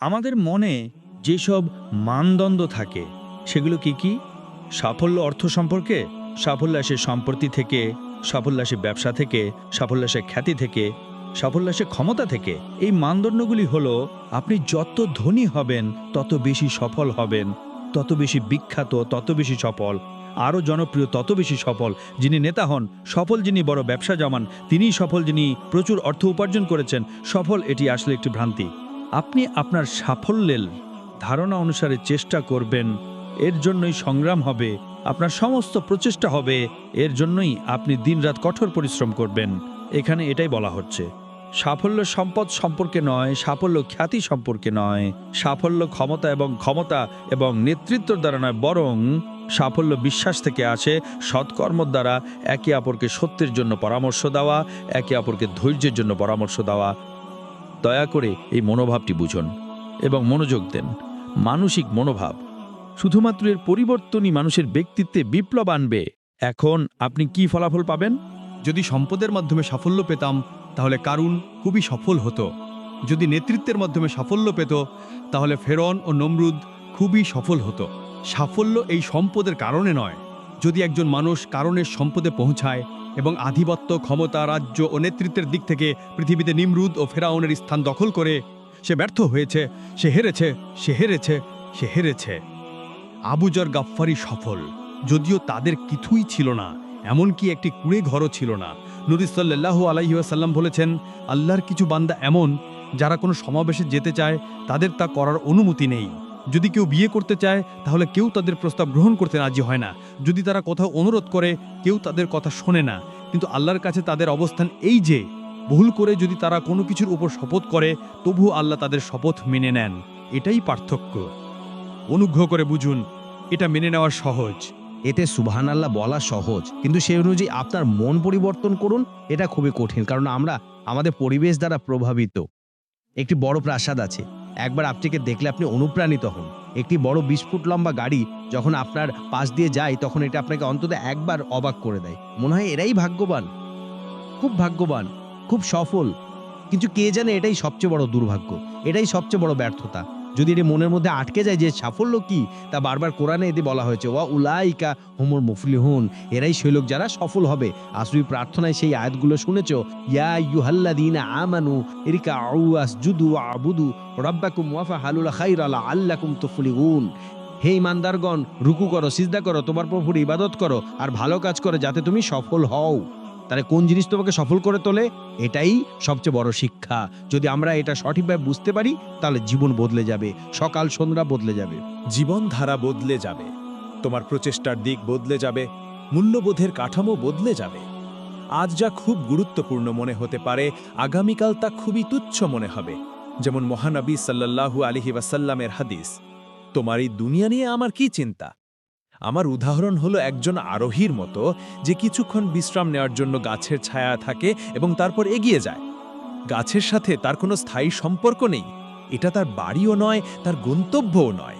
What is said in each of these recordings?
আমাদের মনে যেসব মানদণ্ড থাকে সেগুলো কি কি? সাফল্য অর্থ সম্পর্কে, সাফল্য আসে সম্পত্তি থেকে, সাফল্য আসে ব্যবসা থেকে, সাফল্য আসে খ্যাতি থেকে, সাফল্য আসে ক্ষমতা থেকে। এই মানদণ্ডগুলি হলো আপনি যত ধনী হবেন তত বেশি সফল হবেন, তত বেশি বিখ্যাত তত বেশি সফল, আরও জনপ্রিয় তত বেশি সফল। যিনি নেতা হন সফল, যিনি বড় ব্যবসা জমান তিনিই সফল, যিনি প্রচুর অর্থ উপার্জন করেছেন সফল। এটি আসলে একটি ভ্রান্তি। আপনি আপনার সাফল্যের ধারণা অনুসারে চেষ্টা করবেন, এর জন্যই সংগ্রাম হবে, আপনার সমস্ত প্রচেষ্টা হবে, এর জন্যই আপনি দিনরাত কঠোর পরিশ্রম করবেন। এখানে এটাই বলা হচ্ছে। সাফল্য সম্পদ সম্পর্কে নয়, সাফল্য খ্যাতি সম্পর্কে নয়, সাফল্য ক্ষমতা এবং নেতৃত্বের দ্বারা নয়, বরং সাফল্য বিশ্বাস থেকে আসে, সৎকর্মর দ্বারা একে অপরকে সত্যের জন্য পরামর্শ দেওয়া, একে অপরকে ধৈর্যের জন্য পরামর্শ দেওয়া। দয়া করে এই মনোভাবটি বুঝুন এবং মনোযোগ দেন। মানসিক মনোভাব, শুধুমাত্র এর পরিবর্তনই মানুষের ব্যক্তিত্বে বিপ্লব আনবে। এখন আপনি কি ফলাফল পাবেন? যদি সম্পদের মাধ্যমে সাফল্য পেতাম তাহলে কারুন খুবই সফল হতো। যদি নেতৃত্বের মাধ্যমে সাফল্য পেত তাহলে ফেরন ও নমরুদ খুবই সফল হতো। সাফল্য এই সম্পদের কারণে নয়। যদি একজন মানুষ কারণের সম্পদে পৌঁছায় এবং আধিপত্য, ক্ষমতা, রাজ্য ও নেতৃত্বের দিক থেকে পৃথিবীতে নিমরুদ ও ফেরাউনের স্থান দখল করে, সে ব্যর্থ হয়েছে, সে হেরেছে, সে হেরেছে, সে হেরেছে। আবু যর গাফফারি সফল, যদিও তাদের কিছুই ছিল না, এমনকি একটি কুঁড়ে ঘরও ছিল না। নবী সাল্লাল্লাহু আলাইহি ওয়াসাল্লাম বলেছেন, আল্লাহর কিছু বান্দা এমন যারা কোনো সমাবেশে যেতে চায় তাদের তা করার অনুমতি নেই। যদি কেউ বিয়ে করতে চায় তাহলে কেউ তাদের প্রস্তাব গ্রহণ করতে রাজি হয় না। যদি তারা কোথাও অনুরোধ করে কেউ তাদের কথা শোনে না। কিন্তু আল্লাহর কাছে তাদের অবস্থান এই যে, ভুল করে যদি তারা কোনো কিছুর উপর শপথ করে তবু আল্লাহ তাদের শপথ মেনে নেন। এটাই পার্থক্য। অনুগ্রহ করে বুঝুন, এটা মেনে নেওয়া সহজ। এতে সুবহানাল্লাহ বলা সহজ, কিন্তু সেই অনুযায়ী আপনার মন পরিবর্তন করুন, এটা খুবই কঠিন। কারণ আমরা আমাদের পরিবেশ দ্বারা প্রভাবিত। একটি বড় প্রাসাদ আছে, একবার আপনাকে দেখলে আপনি অনুপ্রাণিত হন। একটি বড় ২০ ফুট লম্বা গাড়ি যখন আপনার পাশ দিয়ে যায় তখন এটা আপনাকে অন্তত একবার অবাক করে দেয়। মনে হয় এরাই ভাগ্যবান, খুব ভাগ্যবান, খুব সফল। কিন্তু কে জানে এটাই সবচেয়ে বড় দুর্ভাগ্য, এটাই সবচেয়ে বড় ব্যর্থতা। যদি এটি মনের মধ্যে আটকে যায় যে সাফল্য কি, তা বারবার কোরআনে এতে বলা হয়েছে, ওয়া উলাইকা হুমুল মুফলিহুন, এরাই সেই লোক যারা সফল হবে। আসরি প্রার্থনায় সেই আয়াতগুলো শুনেছো, ইয়া আইয়ুহাল্লাযীনা আমানু ইরকাউ ওয়াসজুদু ওয়াবুদু রাব্বাকুম ওয়াফআলুল খায়রা লাআল্লাকুম তুফলিহুন। হে ঈমানদারগণ, রুকু করো, সিজদা করো, তোমার প্রভুর ইবাদত করো আর ভালো কাজ করো যাতে তুমি সফল হও। তাহলে কোন জিনিস তোমাকে সফল করে তোলে? এটাই সবচেয়ে বড় শিক্ষা। যদি আমরা এটা সঠিকভাবে বুঝতে পারি তাহলে জীবন বদলে যাবে, সকাল সন্ধ্যা বদলে যাবে। জীবনধারা বদলে যাবে, তোমার প্রচেষ্টার দিক বদলে যাবে, মূল্যবোধের কাঠামো বদলে যাবে। আজ যা খুব গুরুত্বপূর্ণ মনে হতে পারে, আগামীকাল তা খুবই তুচ্ছ মনে হবে। যেমন মহানবী সাল্লাল্লাহু আলাইহি ওয়াসাল্লামের হাদিস, তোমার এই দুনিয়া নিয়ে আমার কি চিন্তা। আমার উদাহরণ হলো একজন আরোহীর মতো, যে কিছুক্ষণ বিশ্রাম নেওয়ার জন্য গাছের ছায়া থাকে এবং তারপর এগিয়ে যায়। গাছের সাথে তার কোনো স্থায়ী সম্পর্ক নেই, এটা তার বাড়িও নয়, তার গন্তব্যও নয়।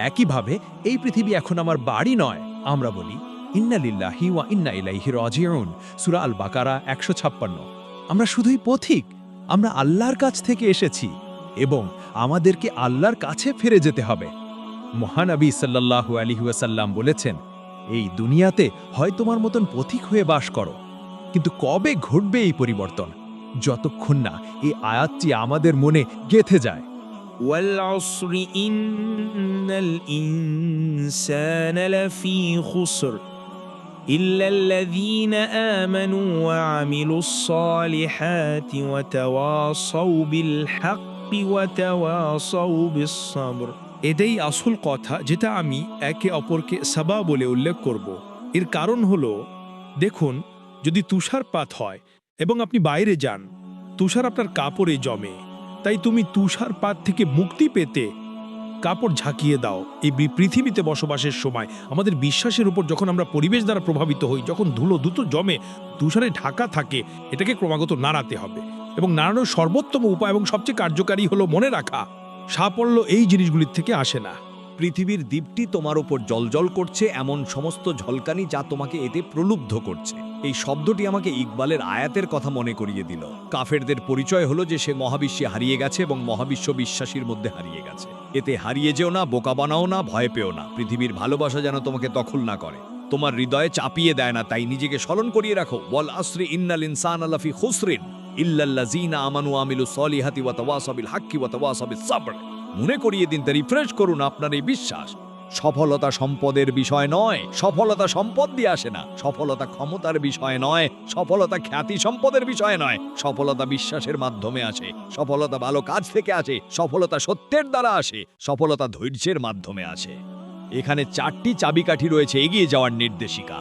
একইভাবে এই পৃথিবী এখন আমার বাড়ি নয়। আমরা বলি ইন্না লিল্লাহি ওয়া ইন্না ইলাইহি রাজিউন, সূরা আল বাকারা ১৫৬। আমরা শুধুই পথিক, আমরা আল্লাহর কাছ থেকে এসেছি এবং আমাদেরকে আল্লাহর কাছে ফিরে যেতে হবে। মহানবী সাল্লাল্লাহু আলাইহি ওয়াসাল্লাম বলেছেন, এই দুনিয়াতে হয় তোমার মতন পথিক হয়ে বাস করো, কিন্তু কবে ঘটবে এই পরিবর্তন? যতক্ষণ না এই আয়াতটি আমাদের মনে গেঁথে যায়। والعصر إن الإنسان لفي خسر إلا الذين آمنوا وعملوا الصالحات وتواصوا بالحق وتواصوا بالصبر। এটাই আসল কথা, যেটা আমি একে অপরকে সাবা বলে উল্লেখ করব। এর কারণ হলো, দেখুন, যদি তুষারপাত হয় এবং আপনি বাইরে যান, তুষার আপনার কাপড়ে জমে, তাই তুমি তুষারপাত থেকে মুক্তি পেতে কাপড় ঝাঁকিয়ে দাও। এই পৃথিবীতে বসবাসের সময় আমাদের বিশ্বাসের উপর যখন আমরা পরিবেশ দ্বারা প্রভাবিত হই, যখন ধুলো দ্রুত জমে, তুষারে ঢাকা থাকে, এটাকে ক্রমাগত নাড়াতে হবে। এবং নাড়ানোর সর্বোত্তম উপায় এবং সবচেয়ে কার্যকারী হলো মনে রাখা, সাফল্য এই জিনিসগুলির থেকে আসে না। পৃথিবীর দ্বীপটি তোমার ওপর জ্বলজ্বল করছে, এমন সমস্ত ঝলকানি যা তোমাকে এতে প্রলুব্ধ করছে। এই শব্দটি আমাকে ইকবালের আয়াতের কথা মনে করিয়ে দিল। কাফেরদের পরিচয় হলো যে সে মহাবিশ্বে হারিয়ে গেছে এবং মহাবিশ্ব বিশ্বাসীর মধ্যে হারিয়ে গেছে। এতে হারিয়ে যেও না, বোকা বানাও না, ভয় পেও না। পৃথিবীর ভালোবাসা যেন তোমাকে দখল না করে, তোমার হৃদয়ে চাপিয়ে দেয় না। তাই নিজেকে স্মরণ করিয়ে রাখো, ওয়াল আসরি ইন্নাল ইনসানা লাফি খুসরিন ইল্লাল্লাযিনা আমানু ওয়া আমিলুস সলিহাতি ওয়া তাওয়াসাউ বিল হাক্কি ওয়া তাওয়াসাউ বিস সাবর। মনে করিয়ে দিন, তা রিফ্রেশ করুন আপনার এই বিশ্বাস। সফলতা সম্পদের বিষয় নয়, সফলতা সম্পদ দিয়ে আসে না। সফলতা ক্ষমতার বিষয় নয়, সফলতা খ্যাতি সম্পদের বিষয় নয়। সফলতা বিশ্বাসের মাধ্যমে আসে, সফলতা ভালো কাজ থেকে আসে, সফলতা সত্যের দ্বারা আসে, সফলতা ধৈর্যের মাধ্যমে আসে। এখানে 4টি চাবিকাঠি রয়েছে এগিয়ে যাওয়ার নির্দেশিকা।